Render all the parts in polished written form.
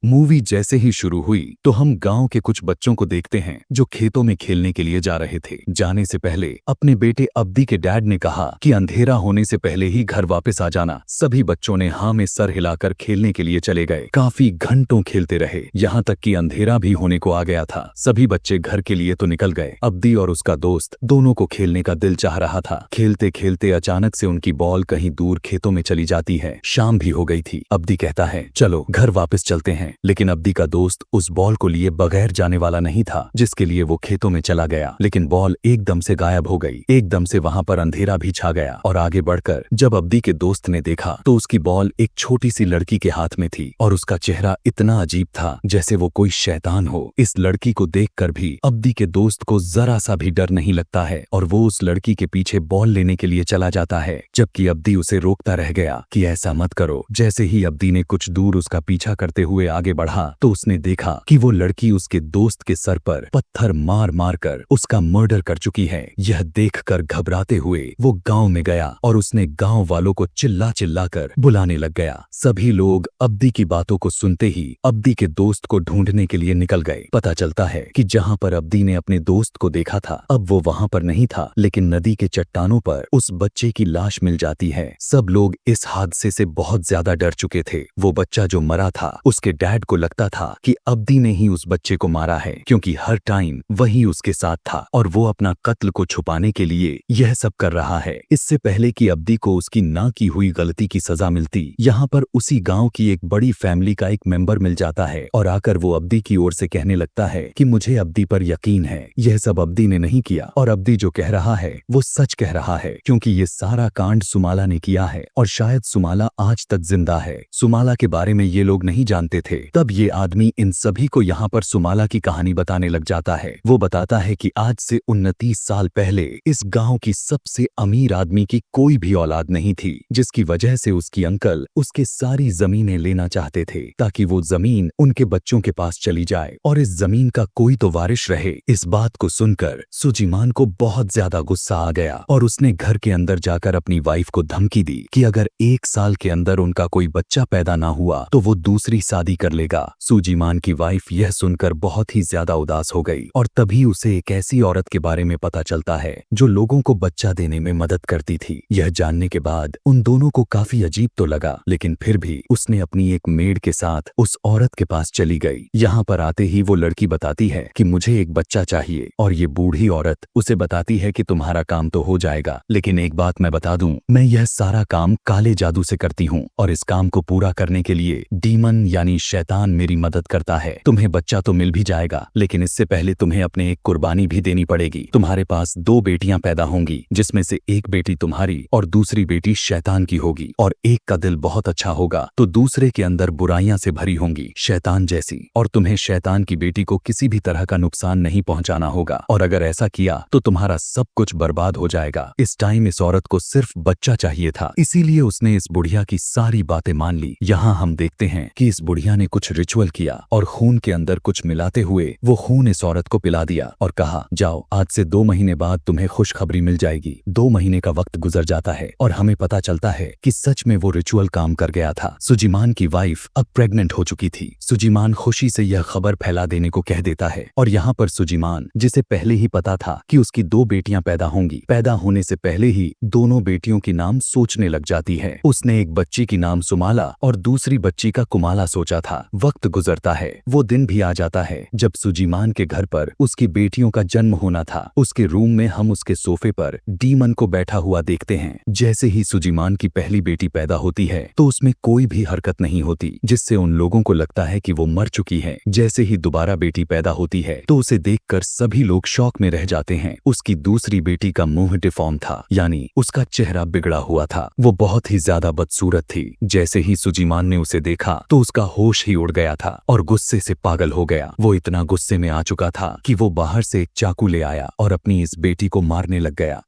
Movie जैसे ही शुरू हुई तो हम गांव के कुछ बच्चों को देखते हैं जो खेतों में खेलने के लिए जा रहे थे। जाने से पहले अपने बेटे अब्दी के डैड ने कहा कि अंधेरा होने से पहले ही घर वापस आ जाना। सभी बच्चों ने हाँ में सर हिलाकर खेलने के लिए चले गए। काफी घंटों खेलते रहे, यहाँ तक कि अंधेरा भी होने को आ गया था। सभी बच्चे घर के लिए तो निकल गए। अब्दी और उसका दोस्त दोनों को खेलने का दिल चाह रहा था। खेलते खेलते अचानक से उनकी बॉल कहीं दूर खेतों में चली जाती है। शाम भी हो गई थी। अब्दी कहता है चलो घर वापस चलते हैं, लेकिन अब्दी का दोस्त उस बॉल को लिए बगैर जाने वाला नहीं था, जिसके लिए वो खेतों में चला गया। लेकिन बॉल एकदम से गायब हो गई। एकदम से वहां पर अंधेरा भी छा गया और आगे बढ़कर जब अब्दी के दोस्त ने देखा तो उसकी बॉल एक छोटी सी लड़की के हाथ में थी और उसका चेहरा इतना अजीब था जैसे वो कोई शैतान हो। इस लड़की को देखकर भी अब्दी के दोस्त को जरा सा भी डर नहीं लगता है और वो उस लड़की के पीछे बॉल लेने के लिए चला जाता है, जबकि अब्दी उसे रोकता रह गया कि ऐसा मत करो। जैसे ही अब्दी ने कुछ दूर उसका पीछा करते हुए आगे बढ़ा तो उसने देखा कि वो लड़की उसके दोस्त के सर पर पत्थर मार मार कर उसका मर्डर कर चुकी है। यह देखकर घबराते हुए वो गांव में गया और उसने गांव वालों को चिल्ला चिल्ला कर बुलाने लग गया। सभी लोग अब्दी की बातों को सुनते ही अब्दी के दोस्त को ढूंढने के लिए निकल गए। पता चलता है कि जहां पर अब्दी ने अपने दोस्त को देखा था अब वो वहां पर नहीं था, लेकिन नदी के चट्टानों पर उस बच्चे की लाश मिल जाती है। सब लोग इस हादसे से बहुत ज्यादा डर चुके थे। वो बच्चा जो मरा था उसके डैड को लगता था कि अब्दी ने ही उस बच्चे को मारा है, क्योंकि हर टाइम वही उसके साथ था और वो अपना कत्ल को छुपाने के लिए यह सब कर रहा है। इससे पहले कि अब्दी को उसकी ना की हुई गलती की सजा मिलती, यहाँ पर उसी गांव की एक बड़ी फैमिली का एक मेंबर मिल जाता है और आकर वो अब्दी की ओर से कहने लगता है कि मुझे अब्दी पर यकीन है, यह सब अब्दी ने नहीं किया और अब्दी जो कह रहा है वो सच कह रहा है, क्योंकि ये सारा कांड सुमाला ने किया है और शायद सुमाला आज तक जिंदा है। सुमाला के बारे में ये लोग नहीं जानते थे। तब ये आदमी इन सभी को यहाँ पर सुमाला की कहानी बताने लग जाता है। वो बताता है कि आज से 29 साल पहले इस गांव की सबसे अमीर आदमी की कोई भी औलाद नहीं थी, जिसकी वजह से उसकी अंकल उसके सारी जमीनें लेना चाहते थे ताकि वो जमीन उनके बच्चों के पास चली जाए और इस जमीन का कोई तो वारिश रहे। इस बात को सुनकर सुजीमान को बहुत ज्यादा गुस्सा आ गया और उसने घर के अंदर जाकर अपनी वाइफ को धमकी दी कि अगर 1 साल के अंदर उनका कोई बच्चा पैदा ना हुआ तो वो दूसरी शादी कर लेगा। सुजीमान की वाइफ यह सुनकर बहुत ही ज्यादा उदास हो गई और तभी उसे एक ऐसी औरत के बारे में पता चलता है जो लोगों को बच्चा देने में मदद करती थी। यह जानने के बाद उन दोनों को काफी अजीब तो लगा, लेकिन फिर भी उसने अपनी एक मेड के साथ उस औरत के पास चली गई। यहाँ पर आते ही वो लड़की बताती है कि मुझे एक बच्चा चाहिए और ये बूढ़ी औरत उसे बताती है कि तुम्हारा काम तो हो जाएगा, लेकिन एक बात मैं बता दूं, मैं यह सारा काम काले जादू से करती हूँ और इस काम को पूरा करने के लिए डीमन यानी शैतान मेरी मदद करता है। तुम्हें बच्चा तो मिल भी जाएगा, लेकिन इससे पहले तुम्हें अपने एक कुर्बानी भी देनी पड़ेगी। तुम्हारे पास 2 बेटियां पैदा होंगी, जिसमें से एक बेटी तुम्हारी और दूसरी बेटी शैतान की होगी, और एक का दिल बहुत अच्छा होगा तो दूसरे के अंदर बुराइयां से भरी होंगी शैतान जैसी, और तुम्हें शैतान की बेटी को किसी भी तरह का नुकसान नहीं पहुंचाना होगा, और अगर ऐसा किया तो तुम्हारा सब कुछ बर्बाद हो जाएगा। इस टाइम इस औरत को सिर्फ बच्चा चाहिए था, इसीलिए उसने इस बुढ़िया की सारी बातें मान ली। यहाँ हम देखते हैं कि इस बुढ़िया ने कुछ रिचुअल किया और खून के अंदर कुछ मिलाते हुए वो खून इस औरत को पिला दिया और कहा जाओ, आज से 2 महीने बाद तुम्हें खुशखबरी मिल जाएगी। 2 महीने का वक्त गुजर जाता है और हमें पता चलता है कि सच में वो रिचुअल काम कर गया था। सुजीमान की वाइफ अब प्रेग्नेंट हो चुकी थी। सुजीमान खुशी से यह खबर फैला देने को कह देता है और यहाँ पर सुजीमान, जिसे पहले ही पता था कि उसकी 2 बेटियां पैदा होंगी, पैदा होने से पहले ही दोनों बेटियों की नाम सोचने लग जाती है। उसने एक बच्ची की नाम सुमाला और दूसरी बच्ची का कुमाला सोचा था। वक्त गुजरता है, वो दिन भी आ जाता है जब सुजीमान के घर पर उसकी बेटियों का जन्म होना था। उसके रूम में हम उसके सोफे पर डीमन को बैठा हुआ देखते हैं। जैसे ही सुजीमान की पहली बेटी पैदा होती है तो उसमें कोई भी हरकत नहीं होती, जिससे उन लोगों को लगता है कि वो मर चुकी है। जैसे ही दोबारा बेटी पैदा होती है तो उसे देखकर सभी लोग शौक में रह जाते हैं। उसकी दूसरी बेटी का मुंह डिफॉर्म था, यानी उसका चेहरा बिगड़ा हुआ था। वो बहुत ही ज्यादा बदसूरत थी। जैसे ही सुजीमान ने उसे देखा तो उसका होश ही उड़ गया था और गुस्से से पागल हो गया। वो इतना गुस्से में आ चुका था कि वो बाहर से एक चाकू ले आया और अपनी इस बेटी को मारने लग गया।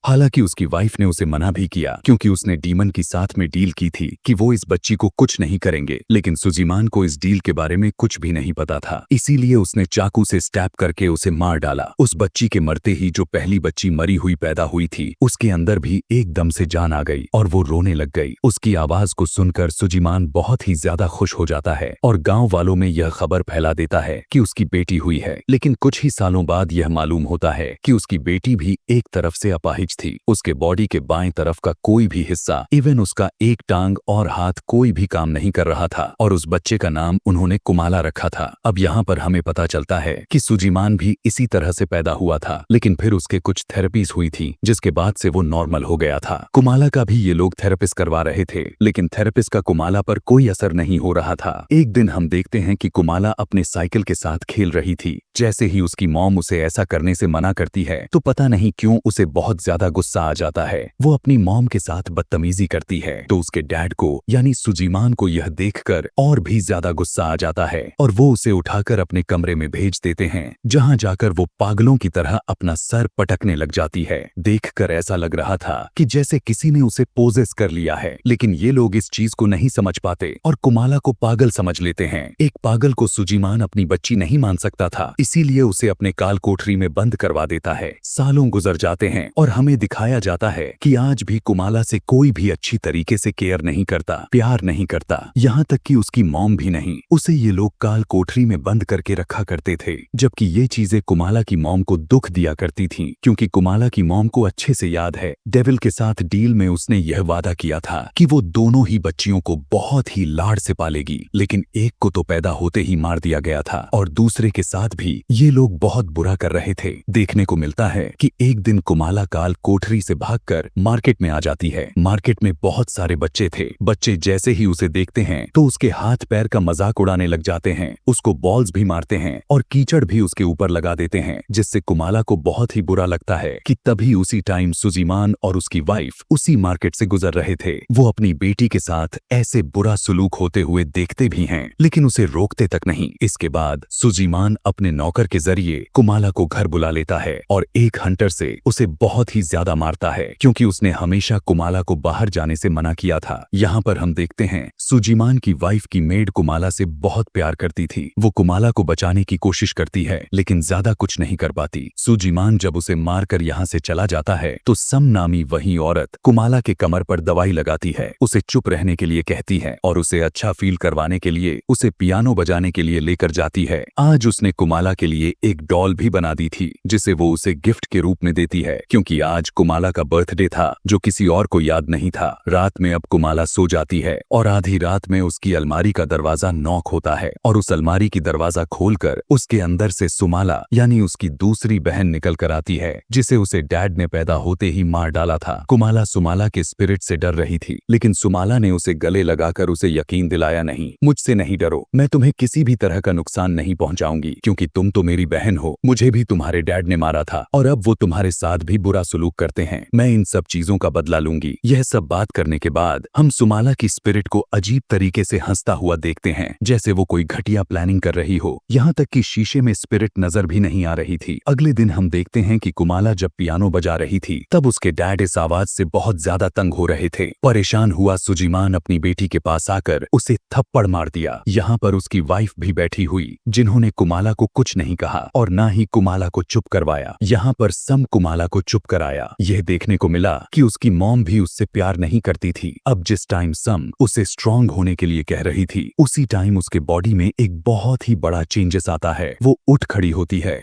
हालांकि उसकी वाइफ ने उसे मना भी किया क्योंकि उसने डीमन की साथ में डील की थी कि वो इस बच्ची को कुछ नहीं करेंगे, लेकिन सुजीमान को इस डील के बारे में कुछ भी नहीं पता था। इसीलिए उसने चाकू से स्टैब करके उसे मार डाला। उस बच्ची के मरते ही जो पहली बच्ची मरी हुई पैदा हुई थी, उसके अंदर भी एकदम से जान आ गई और वो रोने लग गई। उसकी आवाज को सुनकर सुजीमान बहुत ही ज्यादा खुश हो जाता है और गाँव वालों में यह खबर फैला देता है कि उसकी बेटी हुई है। लेकिन कुछ ही सालों बाद यह मालूम होता है कि उसकी बेटी भी एक तरफ से अपाहिज थी। उसके बॉडी के बाएं तरफ का कोई भी हिस्सा, इवन उसका एक टांग और हाथ, कोई भी काम नहीं कर रहा था और उस बच्चे का नाम उन्होंने कुमाला रखा था। अब यहाँ पर हमें पता चलता है कि सुजीमान भी इसी तरह से पैदा हुआ था, लेकिन फिर उसके कुछ थेरेपीज हुई थी जिसके बाद से वो नॉर्मल हो गया था। कुमाला का भी ये लोग थेरेपिस्ट करवा रहे थे, लेकिन थेरेपिस्ट का कुमाला पर कोई असर नहीं हो रहा था। एक दिन हम देखते हैं कि कुमाला अपने साइकिल के साथ खेल रही थी। जैसे ही उसकी मॉम उसे ऐसा करने से मना करती है तो पता नहीं क्यों उसे बहुत ज्यादा गुस्सा आ जाता है। वो अपनी मॉम के साथ बदतमीजी करती है तो उसके डैड को यानी सुजीमान को यह देखकर और भी ज्यादा गुस्सा आ जाता है और वो उसे उठाकर अपने कमरे में भेज देते हैं, जहां जाकर वो पागलों की तरह अपना सर पटकने लग जाती है। देखकर ऐसा लग रहा था कि जैसे किसी ने उसे पोजेस कर लिया है, लेकिन ये लोग इस चीज को नहीं समझ पाते और कुमाला को पागल समझ लेते हैं। एक पागल को सुजीमान अपनी बच्ची नहीं मान सकता था, इसीलिए उसे अपने काल कोठरी में बंद करवा देता है। सालों गुजर जाते हैं और हमें दिखाया जाता है कि आज भी कुमाला से कोई भी अच्छी तरीके से केयर नहीं करता, प्यार नहीं करता, यहाँ तक कि उसकी मॉम भी नहीं। उसे ये लोग काल कोठरी में बंद करके रखा करते थे, जबकि ये चीजें कुमाला की मॉम को दुख दिया करती थीं, क्योंकि कुमाला की मॉम को अच्छे से याद है डेविल के साथ डील में उसने यह वादा किया था कि वो दोनों ही बच्चियों को बहुत ही लाड़ से पालेगी, लेकिन एक को तो पैदा होते ही मार दिया गया था और दूसरे के साथ भी ये लोग बहुत बुरा कर रहे थे। देखने को मिलता है कि एक दिन कुमाला काल कोठरी से भागकर मार्केट में आ जाती है। मार्केट में बहुत सारे बच्चे थे। बच्चे जैसे ही उसे देखते हैं तो उसके हाथ पैर का मजाक उड़ाने लग जाते हैं, उसको बॉल्स भी मारते हैं और कीचड़ भी उसके ऊपर लगा देते हैं, जिससे कुमाला को बहुत ही बुरा लगता है कि तभी उसी टाइम सुजीमान और उसकी वाइफ उसी मार्केट से गुजर रहे थे। वो अपनी बेटी के साथ ऐसे बुरा सलूक होते हुए देखते भी हैं, लेकिन उसे रोकते तक नहीं। इसके बाद सुजीमान अपने नौकर के जरिए कुमाला को घर बुला लेता है और एक हंटर से उसे बहुत ही ज्यादा मारता है, क्योंकि उसने हमेशा कुमाला को बाहर जाने से मना किया था। यहाँ पर हम देखते हैं सुजीमान की वाइफ की मेड कुमाला से बहुत प्यार करती थी। वो कुमाला को बचाने की कोशिश करती है, लेकिन ज्यादा कुछ नहीं कर पाती। सुजीमान जब उसे मारकर यहाँ से चला जाता है तो सम नामी वही औरत कुमाला के कमर पर दवाई लगाती है, उसे चुप रहने के लिए कहती है और उसे अच्छा फील करवाने के लिए उसे पियानो बजाने के लिए लेकर जाती है। आज उसने कुमाला के लिए एक डॉल भी बना दी थी, जिसे वो उसे गिफ्ट के रूप में देती है, क्योंकि आज कुमाला का बर्थडे था जो किसी और को याद नहीं था। रात में अब कुमाला सो जाती है और आधी रात में उसकी अलमारी का दरवाजा नॉक होता है और उस अलमारी की दरवाजा खोलकर उसके अंदर से सुमाला यानी उसकी दूसरी बहन निकल कर आती है, जिसे उसे डैड ने पैदा होते ही मार डाला था। कुमाला सुमाला के स्पिरिट से डर रही थी, लेकिन सुमाला ने उसे गले लगाकर उसे यकीन दिलाया, नहीं, मुझसे नहीं डरो, मैं तुम्हें किसी भी तरह का नुकसान नहीं पहुंचाऊंगी, क्योंकि तुम तो मेरी बहन हो, मुझे भी तुम्हारे डैड ने मारा था और अब वो तुम्हारे साथ भी बुरा सलूक करते हैं, मैं इन सब चीजों का बदला लूंगी। यह सब बात करने के बाद हम सुमाला की स्पिरिट को अजीब तरीके से हंसता हुआ देखते हैं, जैसे वो कोई घटिया प्लानिंग कर रही हो। यहाँ तक कि शीशे में स्पिरिट नजर भी नहीं आ रही थी। अगले दिन हम देखते हैं कि कुमाला जब पियानो बजा रही थी तब उसके डैड इस आवाज से बहुत ज्यादा तंग हो रहे थे। परेशान हुआ सुजीमान अपनी बेटी के पास आकर उसे थप्पड़ मार दिया। यहाँ पर उसकी वाइफ भी बैठी हुई, जिन्होंने कुमाला को कुछ नहीं कहा और ना ही कुमाला को चुप करवाया। यहाँ पर सम कुमाला को चुप कराया। यह देखने को मिला कि उसकी मॉम भी उससे प्यार नहीं करती थी। अब जिस टाइम सम उसे स्ट्रांग होने के लिए कह रही थी, उसी टाइम उसके बॉडी में एक बहुत ही बड़ा चेंजेस आता है। वो उठ खड़ी होती है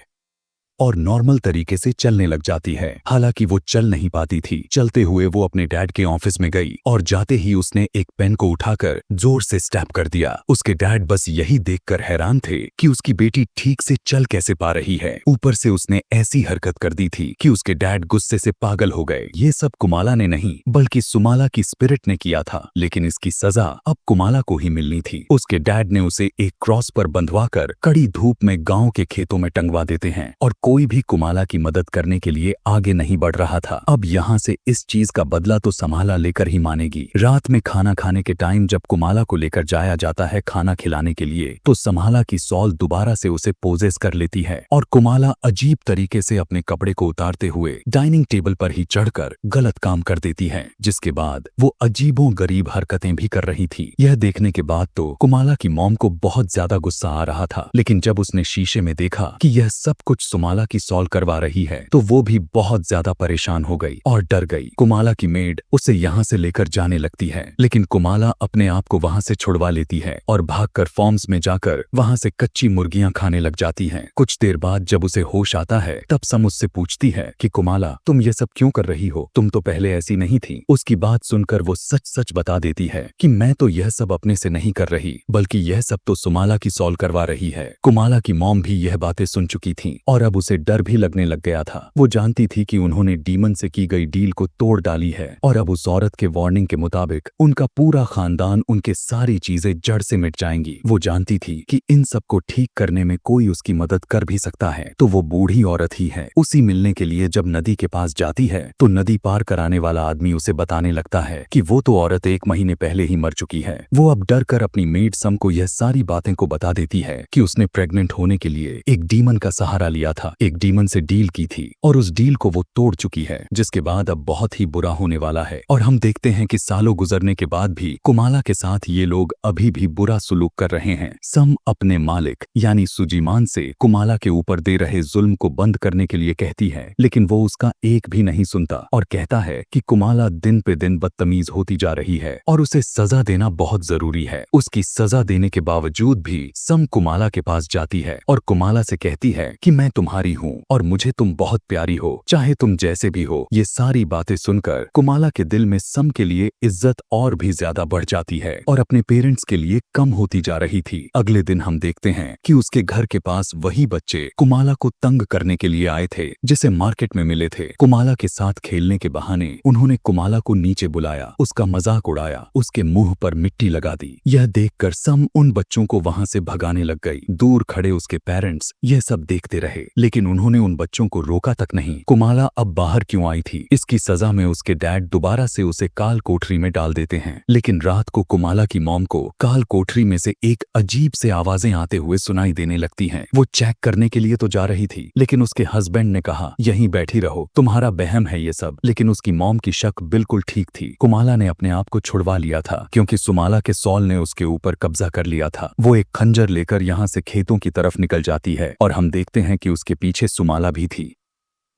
और नॉर्मल तरीके से चलने लग जाती है। हालांकि वो चल नहीं पाती थी। चलते हुए वो अपने डैड के ऑफिस में गई और जाते ही उसने एक पेन को उठाकर जोर से स्टैब कर दिया। उसके डैड बस यही देखकर हैरान थे कि उसकी बेटी ठीक से चल कैसे पा रही है। ऊपर से उसने ऐसी हरकत कर दी थी कि उसके डैड गुस्से से पागल हो गए। ये सब कुमाला ने नहीं बल्कि सुमाला की स्पिरिट ने किया था, लेकिन इसकी सजा अब कुमाला को ही मिलनी थी। उसके डैड ने उसे एक क्रॉस पर बंधवाकर कड़ी धूप में गाँव के खेतों में टंगवा देते हैं और कोई भी कुमाला की मदद करने के लिए आगे नहीं बढ़ रहा था। अब यहाँ से इस चीज का बदला तो समाला लेकर ही मानेगी। रात में खाना खाने के टाइम जब कुमाला को लेकर जाया जाता है खाना खिलाने के लिए, तो समाला की सॉल दोबारा से उसे पोजेस कर लेती है और कुमाला अजीब तरीके से अपने कपड़े को उतारते हुए डाइनिंग टेबल पर ही चढ़कर गलत काम कर देती है, जिसके बाद वो अजीबों गरीब हरकतें भी कर रही थी। यह देखने के बाद तो कुमाला की मॉम को बहुत ज्यादा गुस्सा आ रहा था, लेकिन जब उसने शीशे में देखा कि यह सब कुछ सुमाला की सॉल करवा रही है, तो वो भी बहुत ज्यादा परेशान हो गई और डर गई। कुमाला की मेड उसे यहाँ से लेकर जाने लगती है, लेकिन कुमाला अपने आप को वहाँ से छुड़वा लेती है और भागकर फॉर्म्स में जाकर वहाँ से कच्ची मुर्गियां खाने लग जाती हैं। कुछ देर बाद जब उसे होश आता है, तब सम उससे पूछती है कि कुमाला, तुम ये सब क्यों कर रही हो? तुम तो पहले ऐसी नहीं थी। उसकी बात सुनकर वो सच सच बता देती है कि मैं तो यह सब अपने से नहीं कर रही, बल्कि यह सब तो सुमाला की सॉल्व करवा रही है। कुमाला की मॉम भी यह बातें सुन चुकी थी और अब उसे डर भी लगने लग गया था। वो जानती थी कि उन्होंने डीमन से की गई डील को तोड़ डाली है और अब उस औरत के वार्निंग के मुताबिक उनका पूरा खानदान, उनके सारी चीजें जड़ से मिट जाएंगी। वो जानती थी कि इन सब को ठीक करने में कोई उसकी मदद कर भी सकता है, तो वो बूढ़ी औरत ही है। उसी मिलने के लिए जब नदी के पास जाती है, तो नदी पार कराने वाला आदमी उसे बताने लगता है कि वो तो औरत 1 महीने पहले ही मर चुकी है। वो अब डर कर अपनी मेड सम को यह सारी बातें को बता देती है कि उसने प्रेग्नेंट होने के लिए एक डीमन का सहारा लिया था, एक डीमन से डील की थी और उस डील को वो तोड़ चुकी है, जिसके बाद अब बहुत ही बुरा होने वाला है। और हम देखते हैं कि सालों गुजरने के बाद भी कुमाला के साथ ये लोग अभी भी बुरा सुलूक कर रहे हैं। सम अपने मालिक यानी सुजीमान से कुमाला के ऊपर दे रहे जुल्म को बंद करने के लिए कहती है, लेकिन वो उसका एक भी नहीं सुनता और कहता है कि कुमाला दिन पे दिन बदतमीज होती जा रही है और उसे सजा देना बहुत जरूरी है। उसकी सजा देने के बावजूद भी सम कुमाला के पास जाती है और कुमाला से कहती है कि मैं तुम्हारी हूँ और मुझे तुम बहुत प्यारी हो, चाहे तुम जैसे भी हो। ये सारी बातें सुनकर कुमाला के दिल में सम के लिए इज्जत और भी ज्यादा बढ़ जाती है और अपने पेरेंट्स के लिए कम होती जा रही थी। अगले दिन हम देखते हैं कि उसके घर के पास वही बच्चे कुमाला को तंग करने के लिए आए थे, जिसे मार्केट में मिले थे। कुमाला के साथ खेलने के बहाने उन्होंने कुमाला को नीचे बुलाया, उसका मजाक उड़ाया, उसके मुंह पर मिट्टी लगा दी। यह देखकर सम उन बच्चों को वहां से भगाने लग गई। दूर खड़े उसके पेरेंट्स यह सब देखते रहे, लेकिन उन्होंने उन बच्चों को रोका तक नहीं। कुमाला अब बाहर क्यों आई थी, इसकी सजा में उसके डैड दोबारा से उसे काल कोठरी में डाल देते हैं। लेकिन रात को कुमाला की मॉम को काल कोठरी में से एक अजीब से आवाजें आते हुए सुनाई देने लगती हैं। वो चेक करने के लिए तो जा रही थी, लेकिन उसके हस्बैंड ने कहा यहीं बैठी रहो, तुम्हारा बहम है ये सब। लेकिन उसकी मॉम की शक बिल्कुल ठीक थी। कुमाला ने अपने आप को छुड़वा लिया था, क्योंकि सुमाला के सॉल ने उसके ऊपर कब्जा कर लिया था। वो एक खंजर लेकर यहाँ से खेतों की तरफ निकल जाती है और हम देखते हैं कि उसके पीछे सुमाला भी थी।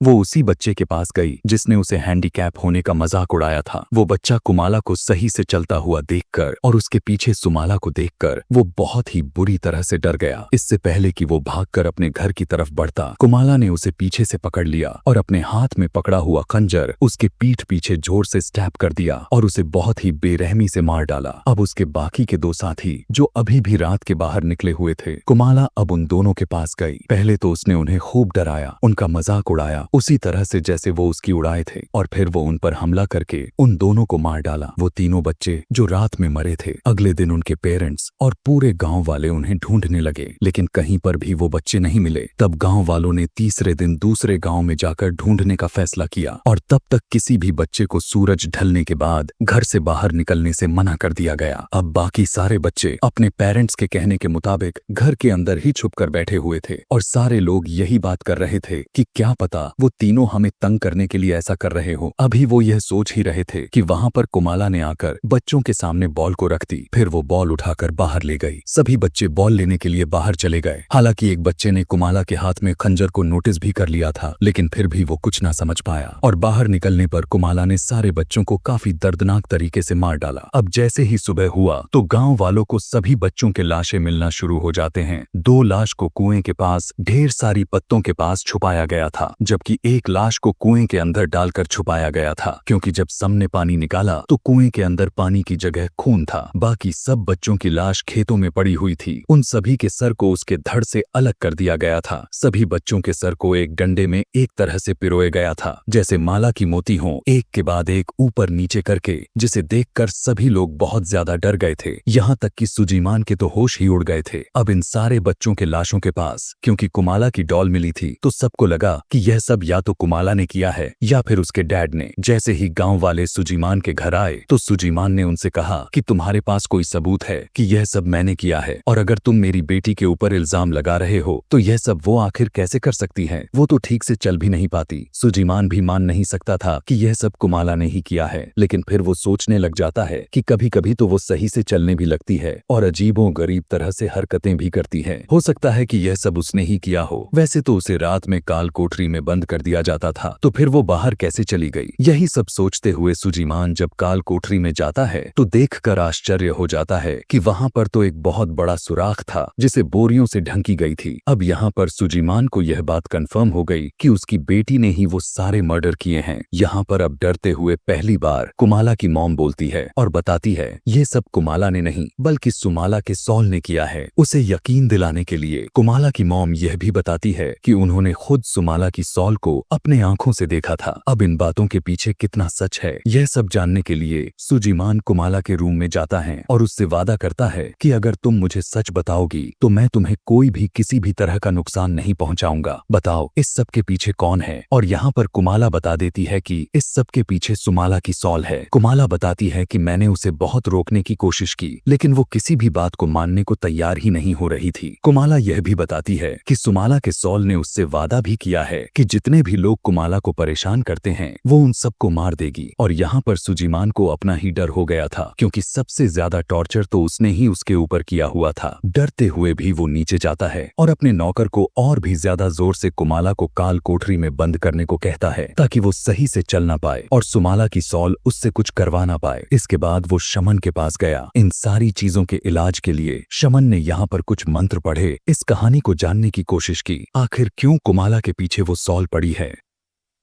वो उसी बच्चे के पास गई जिसने उसे हैंडीकैप होने का मजाक उड़ाया था। वो बच्चा कुमाला को सही से चलता हुआ देखकर और उसके पीछे सुमाला को देखकर वो बहुत ही बुरी तरह से डर गया। इससे पहले कि वो भागकर अपने घर की तरफ बढ़ता, कुमाला ने उसे पीछे से पकड़ लिया और अपने हाथ में पकड़ा हुआ खंजर उसके पीठ पीछे जोर से स्टैब कर दिया और उसे बहुत ही बेरहमी से मार डाला। अब उसके बाकी के 2 साथी जो अभी भी रात के बाहर निकले हुए थे, कुमाला अब उन दोनों के पास गई। पहले तो उसने उन्हें खूब डराया, उनका मजाक उड़ाया उसी तरह से जैसे वो उसकी उड़ाए थे, और फिर वो उन पर हमला करके उन दोनों को मार डाला। वो तीनों बच्चे जो रात में मरे थे, अगले दिन उनके पेरेंट्स और पूरे गांव वाले उन्हें ढूंढने लगे, लेकिन कहीं पर भी वो बच्चे नहीं मिले। तब गांव वालों ने तीसरे दिन दूसरे गांव में जाकर ढूंढने का फैसला किया और तब तक किसी भी बच्चे को सूरज ढलने के बाद घर से बाहर निकलने से मना कर दिया गया। अब बाकी सारे बच्चे अपने पेरेंट्स के कहने के मुताबिक घर के अंदर ही छुपकर बैठे हुए थे और सारे लोग यही बात कर रहे थे कि क्या पता वो तीनों हमें तंग करने के लिए ऐसा कर रहे हो। अभी वो यह सोच ही रहे थे कि वहां पर कुमाला ने आकर बच्चों के सामने बॉल को रख दी। फिर वो बॉल उठाकर बाहर ले गई। सभी बच्चे बॉल लेने के लिए बाहर चले गए। हालांकि एक बच्चे ने कुमाला के हाथ में खंजर को नोटिस भी कर लिया था, लेकिन फिर भी वो कुछ ना समझ पाया और बाहर निकलने पर कुमाला ने सारे बच्चों को काफी दर्दनाक तरीके से मार डाला। अब जैसे ही सुबह हुआ तो गांव वालों को सभी बच्चों के लाशें मिलना शुरू हो जाते हैं। 2 लाश को कुएं के पास ढेर सारी पत्तों के पास छुपाया गया था, जबकि जबकि एक लाश को कुएं के अंदर डालकर छुपाया गया था, क्योंकि जब सम ने पानी निकाला तो कुएं के अंदर पानी की जगह खून था। बाकी सब बच्चों की लाश खेतों में पड़ी हुई थी। उन सभी के सर को उसके धड़ से अलग कर दिया गया था। सभी बच्चों के सर को एक डंडे में एक तरह से पिरोया गया था, जैसे माला की मोती हों, एक के बाद एक ऊपर नीचे करके, जिसे देखकर सभी लोग बहुत ज्यादा डर गए थे। यहाँ तक कि सुजीमान के तो होश ही उड़ गए थे। अब इन सारे बच्चों के लाशों के पास क्योंकि कुमाला की डॉल मिली थी, तो सबको लगा कि यह सब या तो कुमाला ने किया है या फिर उसके डैड ने। जैसे ही गांव वाले सुजीमान के घर आए तो सुजीमान ने उनसे कहा कि तुम्हारे पास कोई सबूत है कि यह सब मैंने किया है, और अगर तुम मेरी बेटी के ऊपर इल्जाम लगा रहे हो तो यह सब वो आखिर कैसे कर सकती है? वो तो ठीक से चल भी नहीं पाती। सुजीमान भी मान नहीं सकता था कि यह सब कुमाला ने ही किया है, लेकिन फिर वो सोचने लग जाता है कि कभी कभी तो वो सही से चलने भी लगती है और अजीबो गरीब तरह से हरकतें भी करती है। हो सकता है कि यह सब उसने ही किया हो। वैसे तो उसे रात में काल कोठरी में बंद कर दिया जाता था, तो फिर वो बाहर कैसे चली गई? यही सब सोचते हुए सुजीमान जब काल कोठरी में जाता है तो देखकर आश्चर्य हो जाता है कि वहां पर तो एक बहुत बड़ा सुराख था जिसे बोरियों से ढंकी गई थी। अब यहाँ पर सुजीमान को यह बात कंफर्म हो गई कि उसकी बेटी ने ही वो सारे मर्डर किए हैं। यहाँ पर अब डरते हुए पहली बार कुमाला की मॉम बोलती है और बताती है ये सब कुमाला ने नहीं बल्कि सुमाला के सॉल ने किया है। उसे यकीन दिलाने के लिए कुमाला की मॉम यह भी बताती है कि उन्होंने खुद सुमाला की सॉल को अपने आंखों से देखा था। अब इन बातों के पीछे कितना सच है यह सब जानने के लिए सुजीमान कुमाला के रूम में जाता है और उससे वादा करता है कि अगर तुम मुझे सच बताओगी तो मैं तुम्हें कोई भी किसी भी तरह का नुकसान नहीं पहुंचाऊंगा। बताओ इस सब के पीछे कौन है? और यहाँ पर कुमाला बता देती है कि इस सब के पीछे सुमाला की सॉल है। कुमाला बताती है कि मैंने उसे बहुत रोकने की कोशिश की, लेकिन वो किसी भी बात को मानने को तैयार ही नहीं हो रही थी। कुमाला यह भी बताती है कि सुमाला के सॉल ने उससे वादा भी किया है कि जितने भी लोग कुमाला को परेशान करते हैं वो उन सबको मार देगी। और यहाँ पर सुजीमान को अपना ही डर हो गया था, क्योंकि सबसे ज्यादा टॉर्चर तो उसने ही उसके ऊपर किया हुआ था। डरते हुए भी वो नीचे जाता है और अपने नौकर को और भी ज्यादा जोर से कुमाला को काल कोठरी में बंद करने को कहता है, ताकि वो सही से चल ना पाए और सुमाला की सॉल उससे कुछ करवा ना पाए। इसके बाद वो शमन के पास गया इन सारी चीजों के इलाज के लिए। शमन ने यहाँ पर कुछ मंत्र पढ़े, इस कहानी को जानने की कोशिश की, आखिर क्यों कुमाला के पीछे वो सॉल पड़ी है।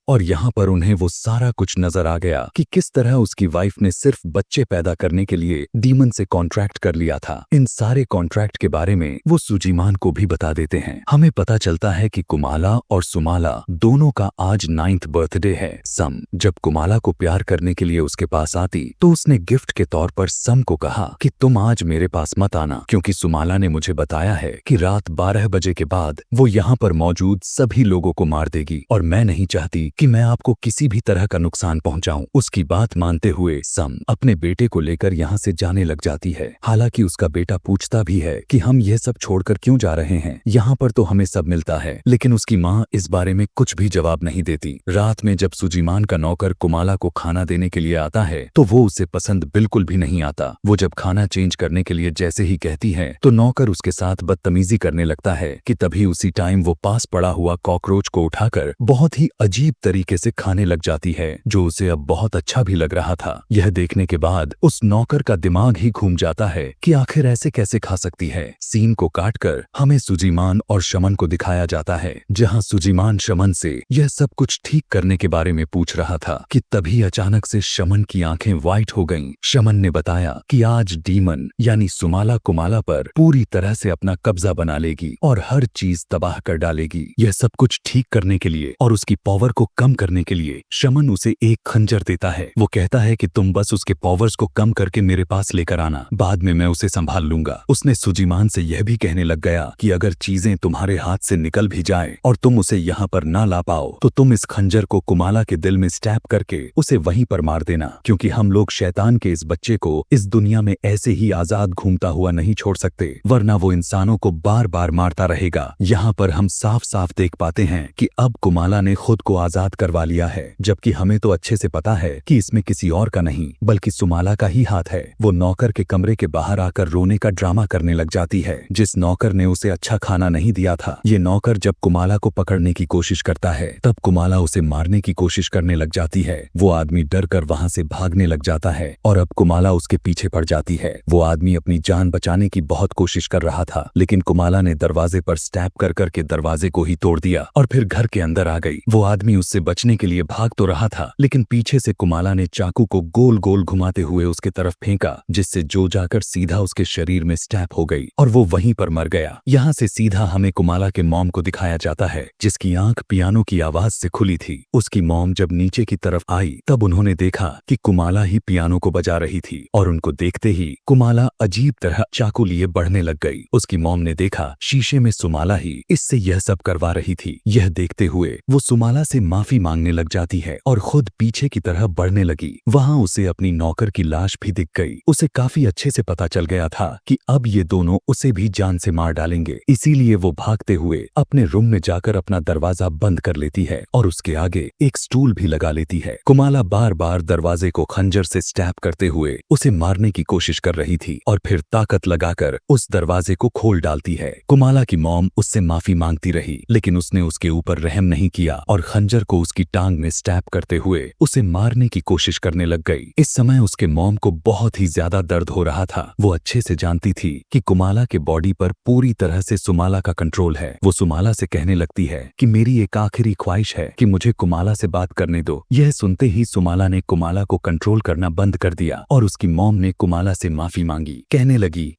और यहाँ पर उन्हें वो सारा कुछ नजर आ गया कि किस तरह उसकी वाइफ ने सिर्फ बच्चे पैदा करने के लिए डीमन से कॉन्ट्रैक्ट कर लिया था। इन सारे कॉन्ट्रैक्ट के बारे में वो सुजीमान को भी बता देते हैं। हमें पता चलता है कि कुमाला और सुमाला दोनों का आज 9th बर्थडे है। सम जब कुमाला को प्यार करने के लिए उसके पास आती तो उसने गिफ्ट के तौर पर सम को कहा कि तुम आज मेरे पास मत आना, क्योंकि सुमाला ने मुझे बताया है कि रात 12 बजे के बाद वो यहाँ पर मौजूद सभी लोगों को मार देगी और मैं नहीं चाहती कि मैं आपको किसी भी तरह का नुकसान पहुंचाऊं। उसकी बात मानते हुए सम अपने बेटे को लेकर यहाँ से जाने लग जाती है। हालांकि उसका बेटा पूछता भी है कि हम यह सब छोड़कर क्यों जा रहे हैं, यहाँ पर तो हमें सब मिलता है, लेकिन उसकी माँ इस बारे में कुछ भी जवाब नहीं देती। रात में जब सुजीमान का नौकर कुमाला को खाना देने के लिए आता है तो वो उसे पसंद बिल्कुल भी नहीं आता। वो जब खाना चेंज करने के लिए जैसे ही कहती है तो नौकर उसके साथ बदतमीजी करने लगता है कि तभी उसी टाइम वो पास पड़ा हुआ कॉकरोच को उठाकर बहुत ही अजीब तरीके से खाने लग जाती है, जो उसे अब बहुत अच्छा भी लग रहा था। यह देखने के बाद उस नौकर का दिमाग ही घूम जाता है कि आखिर ऐसे कैसे खा सकती है। सीन को काटकर हमें सुजीमान और शमन को दिखाया जाता है, जहां सुजीमान शमन से यह सब कुछ ठीक करने के बारे में पूछ रहा था कि तभी अचानक से शमन की आंखें वाइट हो गईं। शमन ने बताया कि आज डीमन यानी सुमाला कुमाला पर पूरी तरह से अपना कब्जा बना लेगी और हर चीज तबाह कर डालेगी। यह सब कुछ ठीक करने के लिए और उसकी पावर को कम करने के लिए शमन उसे एक खंजर देता है। वो कहता है कि तुम बस उसके पावर्स को कम करके मेरे पास लेकर आना, बाद में मैं उसे संभाल लूंगा। उसने सुजीमान से यह भी कहने लग गया कि अगर चीजें तुम्हारे हाथ से निकल भी जाए और तुम उसे यहाँ पर ना ला पाओ तो तुम इस खंजर को कुमाला के दिल में स्टैब करके उसे वहीं पर मार देना, क्योंकि हम लोग शैतान के इस बच्चे को इस दुनिया में ऐसे ही आजाद घूमता हुआ नहीं छोड़ सकते, वरना वो इंसानों को बार बार मारता रहेगा। यहाँ पर हम साफ साफ देख पाते हैं कि अब कुमाला ने खुद को आजाद साथ करवा लिया है, जबकि हमें तो अच्छे से पता है कि इसमें किसी और का नहीं बल्कि सुमाला का ही हाथ है। वो नौकर के कमरे के बाहर आकर रोने का ड्रामा करने लग जाती है। जिस नौकर ने उसे अच्छा खाना नहीं दिया था, ये नौकर जब कुमाला को पकड़ने की कोशिश करता है तब कुमाला उसे मारने की कोशिश करने लग जाती है। वो आदमी डर कर वहां से भागने लग जाता है और अब कुमाला उसके पीछे पड़ जाती है। वो आदमी अपनी जान बचाने की बहुत कोशिश कर रहा था, लेकिन कुमाला ने दरवाजे पर स्टैप कर करके दरवाजे को ही तोड़ दिया और फिर घर के अंदर आ गई। वो आदमी उससे बचने के लिए भाग तो रहा था, लेकिन पीछे से कुमाला ने चाकू को गोल गोल घुमाते हुए उसके तरफ फेंका, जिससे जो जाकर सीधा उसके शरीर में स्टैप हो गई और वो वहीं पर मर गया। यहाँ से सीधा हमें कुमाला के मॉम को दिखाया जाता है, जिसकी आंख पियानो की आवाज से खुली थी। उसकी मॉम जब नीचे की तरफ आई तब उन्होंने देखा कि कुमाला ही पियानो को बजा रही थी और उनको देखते ही कुमाला अजीब तरह चाकू लिए बढ़ने लग गई। उसकी मॉम ने देखा शीशे में सुमाला ही इससे यह सब करवा रही थी। यह देखते हुए वो सुमाला से माफी मांगने लग जाती है और खुद पीछे की तरह बढ़ने लगी। वहां उसे अपनी नौकर की लाश भी दिख गई। उसे काफी अच्छे से पता चल गया था कि अब ये दोनों उसे भी जान से मार डालेंगे, इसीलिए वो भागते हुए अपने रूम में जाकर अपना दरवाजा बंद कर लेती है और उसके आगे एक स्टूल भी लगा लेती है। कुमाला बार बार दरवाजे को खंजर से स्टैप करते हुए उसे मारने की कोशिश कर रही थी और फिर ताकत लगाकर उस दरवाजे को खोल डालती है। कुमाला की मॉम उससे माफी मांगती रही, लेकिन उसने उसके ऊपर रहम नहीं किया और खंजर को उसकी टांग में स्टैप करते हुए उसे मारने की कोशिश करने लग गई। इस समय उसके मॉम को बहुत ही ज्यादा दर्द हो रहा था। वो अच्छे से जानती थी कि कुमाला के बॉडी पर पूरी तरह से सुमाला का कंट्रोल है। वो सुमाला से कहने लगती है कि मेरी एक आखिरी ख्वाहिश है कि मुझे कुमाला से बात करने दो। यह सुनते ही सुमाला ने कुमाला को कंट्रोल करना बंद कर दिया और उसकी मॉम ने कुमाला से माफी मांगी। कहने लगी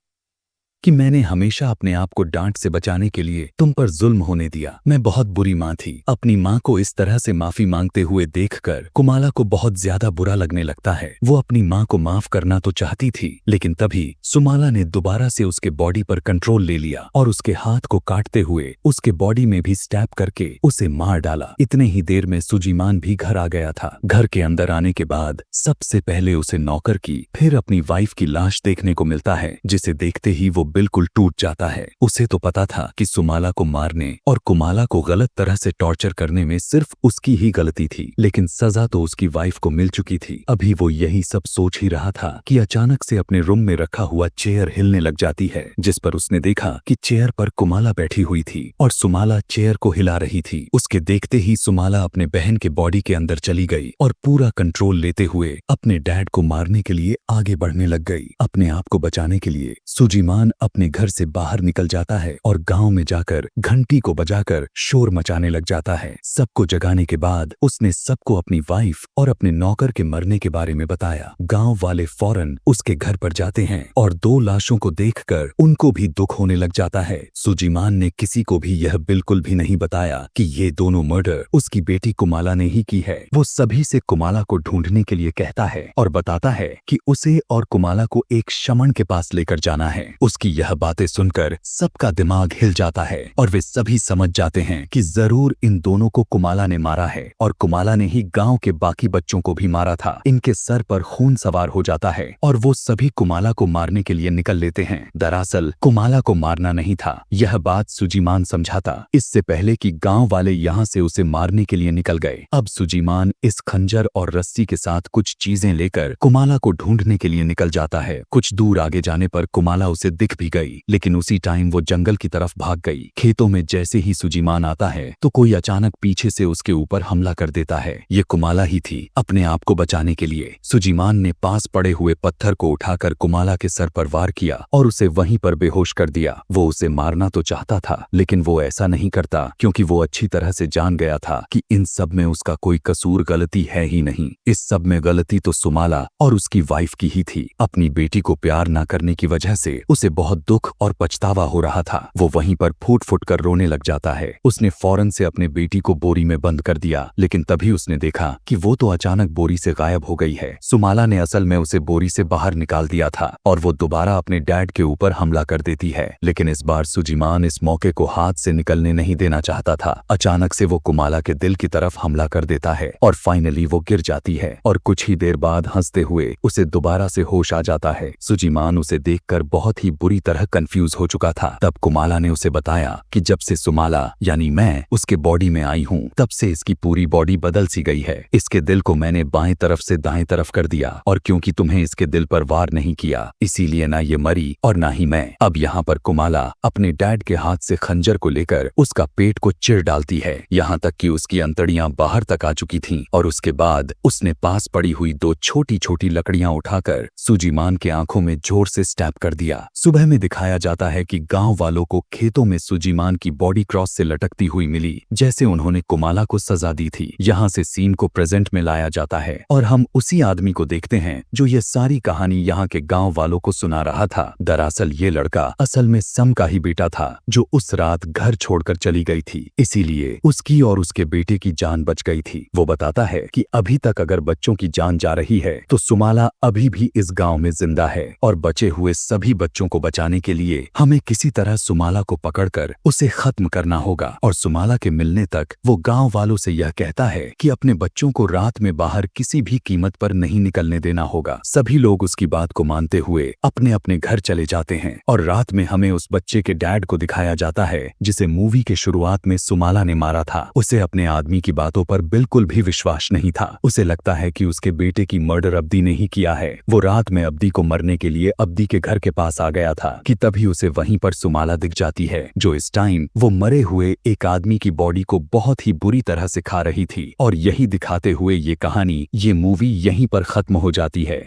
कि मैंने हमेशा अपने आप को डांट से बचाने के लिए तुम पर जुल्म होने दिया। मैं बहुत बुरी माँ थी। अपनी माँ को इस तरह से माफी मांगते हुए देखकर कुमाला को बहुत ज्यादा बुरा लगने लगता है। वो अपनी माँ को माफ करना तो चाहती थी, लेकिन तभी सुमाला ने दोबारा से उसके बॉडी पर कंट्रोल ले लिया और उसके हाथ को काटते हुए उसके बॉडी में भी स्टैप करके उसे मार डाला। इतने ही देर में सुजीमान भी घर आ गया था। घर के अंदर आने के बाद सबसे पहले उसे नौकर की फिर अपनी वाइफ की लाश देखने को मिलता है, जिसे देखते ही वो बिल्कुल टूट जाता है। उसे तो पता था कि सुमाला को मारने और कुमाला को गलत तरह से टॉर्चर करने में सिर्फ उसकी ही गलती थी, लेकिन सजा तो उसकी वाइफ को मिल चुकी थी। अभी वो यही सब सोच ही रहा था कि अचानक से अपने रूम में रखा हुआ चेयर हिलने लग जाती है, जिस पर उसने देखा कि चेयर पर कुमाला बैठी हुई थी और सुमाला चेयर को हिला रही थी। उसके देखते ही सुमाला अपने बहन के बॉडी के अंदर चली गई और पूरा कंट्रोल लेते हुए अपने डैड को मारने के लिए आगे बढ़ने लग गई। अपने आप को बचाने के लिए सुजीमान अपने घर से बाहर निकल जाता है और गांव में जाकर घंटी को बजाकर शोर मचाने लग जाता है। सबको जगाने के बाद उसने सबको अपनी वाइफ और अपने नौकर के मरने के बारे में बताया। गांव वाले फौरन उसके घर पर जाते हैं और 2 लाशों को देखकर उनको भी दुख होने लग जाता है। सुजीमान ने किसी को भी यह बिल्कुल भी नहीं बताया कि ये दोनों मर्डर उसकी बेटी कुमाला ने ही की है। वो सभी से कुमाला को ढूंढने के लिए कहता है और बताता है कि उसे और कुमाला को एक शमन के पास लेकर जाना है। उसकी यह बातें सुनकर सबका दिमाग हिल जाता है और वे सभी समझ जाते हैं कि जरूर इन दोनों को कुमाला ने मारा है और कुमाला ने ही गांव के बाकी बच्चों को भी मारा था। इनके सर पर खून सवार हो जाता है और वो सभी कुमाला को मारने के लिए निकल लेते हैं। दरअसल कुमाला को मारना नहीं था। यह बात सुजीमान समझाता इससे पहले कि गांव वाले यहाँ से उसे मारने के लिए निकल गए। अब सुजीमान इस खंजर और रस्सी के साथ कुछ चीजें लेकर कुमाला को ढूंढने के लिए निकल जाता है। कुछ दूर आगे जाने पर कुमाला उसे दिख भी गई, लेकिन उसी टाइम वो जंगल की तरफ भाग गई। खेतों में जैसे ही सुजीमान आता है तो कोई अचानक पीछे से उसके ऊपर हमला कर देता है। ये कुमाला ही थी। अपने आप को बचाने के लिए सुजीमान ने पास पड़े हुए पत्थर को उठाकर कुमाला के सर पर वार किया और उसे वहीं पर बेहोश कर दिया। वो उसे मारना तो चाहता था, लेकिन वो ऐसा नहीं करता क्योंकि वो अच्छी तरह से जान गया था कि इन सब में उसका कोई कसूर गलती है ही नहीं। इस सब में गलती तो सुमाला और उसकी वाइफ की ही थी। अपनी बेटी को प्यार न करने की वजह से उसे बहुत दुख और पछतावा हो रहा था। वो वहीं पर फूट फूट कर रोने लग जाता है। उसने फौरन से अपने बेटी को बोरी में बंद कर दिया, लेकिन तभी उसने देखा कि वो तो अचानक बोरी से गायब हो गई है। सुमाला ने असल में उसे बोरी से बाहर निकाल दिया था और वो दोबारा अपने डैड के ऊपर हमला कर देती है, लेकिन इस बार सुजीमान इस मौके को हाथ से निकलने नहीं देना चाहता था। अचानक से वो कुमाला के दिल की तरफ हमला कर देता है और फाइनली वो गिर जाती है और कुछ ही देर बाद हंसते हुए उसे दोबारा से होश आ जाता है। सुजीमान उसे देखकर बहुत ही बुरी पूरी तरह कंफ्यूज हो चुका था। तब कुमाला ने उसे बताया कि जब से सुमाला यानी मैं उसके बॉडी में आई हूँ तब से इसकी पूरी बॉडी बदल सी गई है। इसके दिल को मैंने बाएं तरफ से दाएं तरफ कर दिया और क्योंकि तुम्हें इसके दिल पर वार नहीं किया इसीलिए ना ये मरी और ना ही मैं। अब यहाँ पर कुमाला अपने डैड के हाथ से खंजर को लेकर उसका पेट को चिर डालती है, यहाँ तक कि उसकी अंतड़ियां बाहर तक आ चुकी थीं और उसके बाद उसने पास पड़ी हुई 2 छोटी छोटी लकड़ियां उठाकर सुजीमान के आंखों में जोर से स्टैब कर दिया। सुबह में दिखाया जाता है कि गांव वालों को खेतों में सुजीमान की बॉडी क्रॉस से लटकती हुई मिली, जैसे उन्होंने कुमाला को सजा दी थी। यहाँ से सीन को प्रेजेंट में लाया जाता है और हम उसी आदमी को देखते हैं जो ये सारी कहानी यहाँ के गांव वालों को सुना रहा था। दरअसल ये लड़का असल में सम का ही बेटा था जो उस रात घर छोड़कर चली गई थी, इसीलिए उसकी और उसके बेटे की जान बच गई थी। वो बताता है कि अभी तक अगर बच्चों की जान जा रही है तो सुमाला अभी भी इस गांव में जिंदा है और बचे हुए सभी बच्चों को बचाने के लिए हमें किसी तरह सुमाला को पकड़कर उसे खत्म करना होगा। और सुमाला के मिलने तक वो गांव वालों से यह कहता है कि अपने बच्चों को रात में बाहर किसी भी कीमत पर नहीं निकलने देना होगा। सभी लोग उसकी बात को मानते हुए अपने अपने घर चले जाते हैं और रात में हमें उस बच्चे के डैड को दिखाया जाता है जिसे मूवी के शुरुआत में सुमाला ने मारा था। उसे अपने आदमी की बातों पर बिल्कुल भी विश्वास नहीं था। उसे लगता है कि उसके बेटे की मर्डर अब्दी ने ही किया है। वो रात में अब्दी को मरने के लिए अब्दी के घर के पास आ गया था कि तभी उसे वहीं पर सुमाला दिख जाती है जो इस टाइम वो मरे हुए एक आदमी की बॉडी को बहुत ही बुरी तरह से खा रही थी। और यही दिखाते हुए ये कहानी, ये मूवी यहीं पर खत्म हो जाती है।